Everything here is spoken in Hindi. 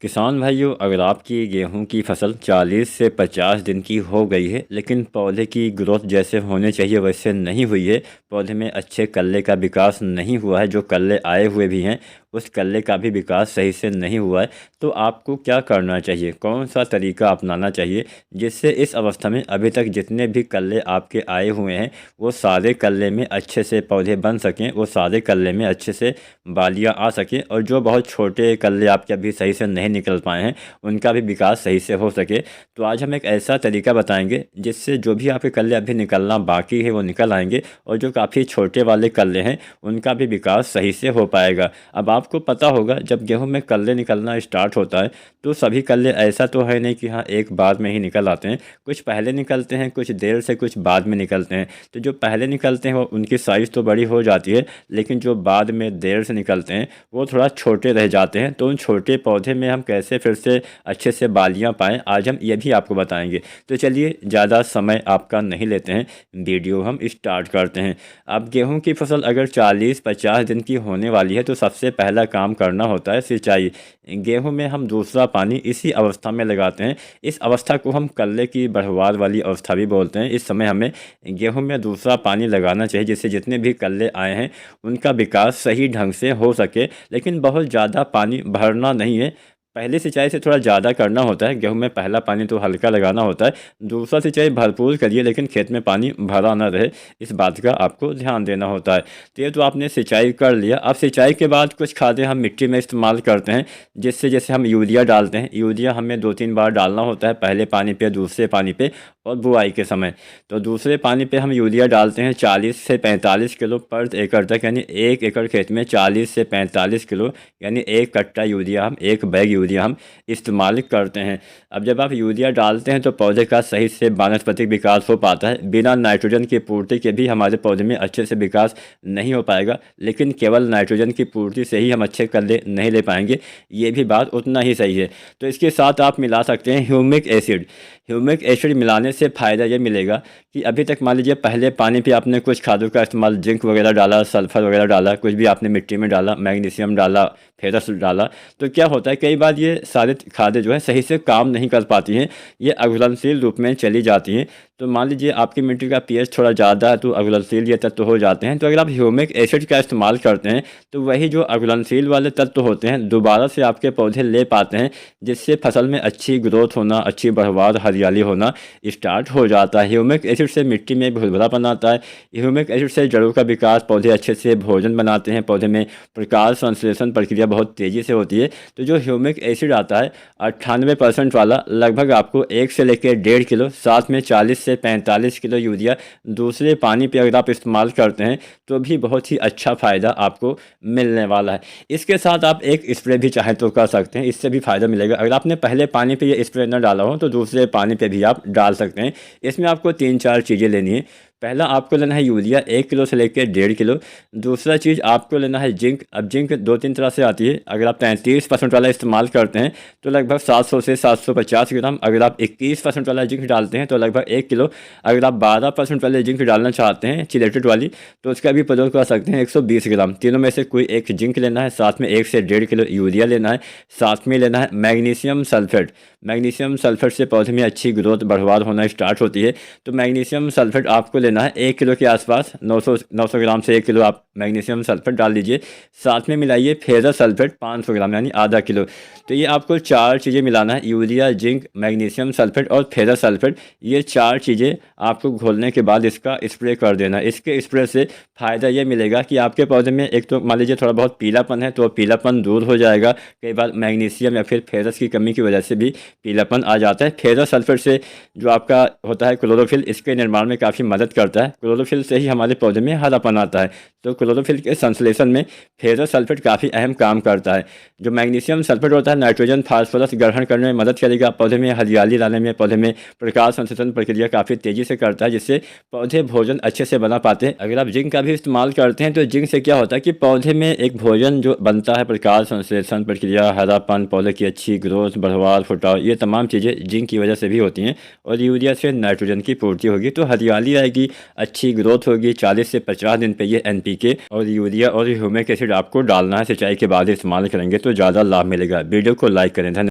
किसान भाइयों, अगर आपकी गेहूं की फसल 40 से 50 दिन की हो गई है लेकिन पौधे की ग्रोथ जैसे होने चाहिए वैसे नहीं हुई है, पौधे में अच्छे कल्ले का विकास नहीं हुआ है, जो कल्ले आए हुए भी हैं उस कल्ले का भी विकास सही से नहीं हुआ है, तो आपको क्या करना चाहिए, कौन सा तरीका अपनाना चाहिए जिससे इस अवस्था में अभी तक जितने भी कल्ले आपके आए हुए हैं वो सारे कल्ले में अच्छे से पौधे बन सकें, वो सारे कल्ले में अच्छे से बालियाँ आ सकें और जो बहुत छोटे कल्ले आपके अभी सही से नहीं निकल पाए हैं उनका भी विकास सही से हो सके। तो आज हम एक ऐसा तरीका बताएंगे जिससे जो भी आपके कल्ले अभी निकलना बाकी है वो निकल आएंगे और जो काफ़ी छोटे वाले कल्ले हैं उनका भी विकास सही से हो पाएगा। अब आपको पता होगा जब गेहूं में कल्ले निकलना स्टार्ट होता है तो सभी कल्ले ऐसा तो है नहीं कि हाँ एक बाद में ही निकल आते हैं, कुछ पहले निकलते हैं, कुछ देर से, कुछ बाद में निकलते हैं। तो जो पहले निकलते हैं वो उनकी साइज़ तो बड़ी हो जाती है, लेकिन जो बाद में देर से निकलते हैं वो थोड़ा छोटे रह जाते हैं। तो उन छोटे पौधे में हम कैसे फिर से अच्छे से बालियाँ पाएँ, आज हम ये भी आपको बताएंगे। तो चलिए ज़्यादा समय आपका नहीं लेते हैं, वीडियो हम स्टार्ट करते हैं। अब गेहूं की फसल अगर 40-50 दिन की होने वाली है तो सबसे पहला काम करना होता है सिंचाई। गेहूं में हम दूसरा पानी इसी अवस्था में लगाते हैं। इस अवस्था को हम कल्ले की बढ़वार वाली अवस्था भी बोलते हैं। इस समय हमें गेहूं में दूसरा पानी लगाना चाहिए जिससे जितने भी कल्ले आए हैं उनका विकास सही ढंग से हो सके, लेकिन बहुत ज़्यादा पानी भरना नहीं है। पहली सिंचाई से थोड़ा ज़्यादा करना होता है, गेहूं में पहला पानी तो हल्का लगाना होता है, दूसरा सिंचाई भरपूर करिए लेकिन खेत में पानी भरा ना रहे, इस बात का आपको ध्यान देना होता है। तो ये तो आपने सिंचाई कर लिया। अब सिंचाई के बाद कुछ खादें हम मिट्टी में इस्तेमाल करते हैं, जिससे जैसे हम यूरिया डालते हैं। यूरिया हमें 2-3 बार डालना होता है, पहले पानी पे, दूसरे पानी पे और बुआई के समय। तो दूसरे पानी पे हम यूरिया डालते हैं 40 से 45 किलो पर एकड़ तक, यानी 1 एकड़ खेत में 40 से 45 किलो यानी 1 कट्टा यूरिया हम, 1 बैग यूरिया हम इस्तेमाल करते हैं। अब जब आप यूरिया डालते हैं तो पौधे का सही से वानस्पतिक विकास हो पाता है। बिना नाइट्रोजन की पूर्ति के भी हमारे पौधे में अच्छे से विकास नहीं हो पाएगा, लेकिन केवल नाइट्रोजन की पूर्ति से ही हम अच्छे कल्ले नहीं ले पाएंगे, ये भी बात उतना ही सही है। तो इसके साथ आप मिला सकते हैं ह्यूमिक एसिड। ह्यूमिक एसिड मिलाने से फ़ायदा ये मिलेगा कि अभी तक मान लीजिए पहले पानी पे आपने कुछ खादों का इस्तेमाल, जिंक वगैरह डाला, सल्फर वगैरह डाला, कुछ भी आपने मिट्टी में डाला, मैग्नीशियम डाला, फेरस डाला, तो क्या होता है कई बार ये सारे खादें जो है सही से काम नहीं कर पाती हैं, ये अघुलनशील रूप में चली जाती हैं। तो मान लीजिए आपकी मिट्टी का पीएच थोड़ा ज़्यादा है तो अघुलनशील ये तत्व हो जाते हैं। तो अगर आप ह्यूमिक एसिड का इस्तेमाल करते हैं तो वही जो अघुलनशील वाले तत्व होते हैं दोबारा से आपके पौधे ले पाते हैं, जिससे फसल में अच्छी ग्रोथ होना, अच्छी बढ़वार, हरियाली होना स्टार्ट हो जाता है। ह्यूमिक एसिड से मिट्टी में भुरभुरापन आता है। ह्यूमिक एसिड से जड़ों का विकास, पौधे अच्छे से भोजन बनाते हैं, पौधे में प्रकाश संश्लेषण प्रक्रिया बहुत तेज़ी से होती है। तो जो ह्यूमिक एसिड आता है 98% वाला, लगभग आपको 1 से लेकर 1.5 किलो, साथ में 40 से 45 किलो यूरिया दूसरे पानी पे अगर आप इस्तेमाल करते हैं तो भी बहुत ही अच्छा फ़ायदा आपको मिलने वाला है। इसके साथ आप एक स्प्रे भी चाहे तो कर सकते हैं, इससे भी फ़ायदा मिलेगा। अगर आपने पहले पानी पे ये स्प्रे न डाला हो तो दूसरे पानी पे भी आप डाल सकते हैं। इसमें आपको 3-4 चीज़ें लेनी है। पहला आपको लेना है यूरिया 1 किलो से लेकर 1.5 किलो। दूसरा चीज़ आपको लेना है जिंक। अब जिंक 2-3 तरह से आती है। अगर आप 33% वाला इस्तेमाल करते हैं तो लगभग 700 से 750 ग्राम। अगर आप 21% वाला जिंक डालते हैं तो लगभग 1 किलो। अगर आप 12% वाले जिंक डालना चाहते हैं चिलेटेड वाली तो उसका भी प्रयोग कर सकते हैं, 120 ग्राम। तीनों में से कोई एक जिंक लेना है, साथ में 1 से 1.5 किलो यूरिया लेना है, साथ में लेना है मैग्नीशियम सल्फेट। मैग्नीशियम सल्फेट से पौधे में अच्छी ग्रोथ, बढ़वार होना स्टार्ट होती है। तो मैग्नीशियम सल्फेट आपको लेना है 1 किलो के आसपास, 900 ग्राम से 1 किलो आप मैग्नीशियम सल्फेट डाल दीजिए। साथ में मिलाइए फेरस सल्फेट 500 ग्राम यानी आधा किलो। तो ये आपको 4 चीज़ें मिलाना है, यूरिया, जिंक, मैग्नीशियम सल्फेट और फेरस सल्फेट। ये 4 चीज़ें आपको घोलने के बाद इसका स्प्रे कर देना है। इसके स्प्रे से फ़ायदा ये मिलेगा कि आपके पौधे में एक तो मान लीजिए थोड़ा बहुत पीलापन है तो पीलापन दूर हो जाएगा। कई बार मैग्नीशियम या फिर फेरस की कमी की वजह से भी पीलापन आ जाता है। फेरस सल्फेट से जो आपका होता है क्लोरोफिल, इसके निर्माण में काफ़ी मदद करता है। क्लोरोफिल से ही हमारे पौधे में हरापन आता है, तो क्लोरोफिल के संश्लेषण में फेरस सल्फेट काफ़ी अहम काम करता है। जो मैग्नीशियम सल्फेट होता है नाइट्रोजन फास्फोरस ग्रहण करने में मदद करेगा, पौधे में हरियाली लाने में, पौधे में प्रकाश संश्लेषण प्रक्रिया काफ़ी तेज़ी से करता है, जिससे पौधे भोजन अच्छे से बना पाते हैं। अगर आप जिंक का भी इस्तेमाल करते हैं तो जिंक से क्या होता है कि पौधे में एक भोजन जो बनता है, प्रकाश संश्लेषण प्रक्रिया, हरापन, पौधे की अच्छी ग्रोथ, बढ़वार, फुटाव, ये तमाम चीज़ें जिंक की वजह से भी होती हैं। और यूरिया से नाइट्रोजन की पूर्ति होगी तो हरियाली आएगी, अच्छी ग्रोथ होगी। 40 से 50 दिन पे ये NPK और यूरिया और ह्यूमिक एसिड आपको डालना है। सिंचाई के बाद इस्तेमाल करेंगे तो ज़्यादा लाभ मिलेगा। वीडियो को लाइक करें। धन्यवाद।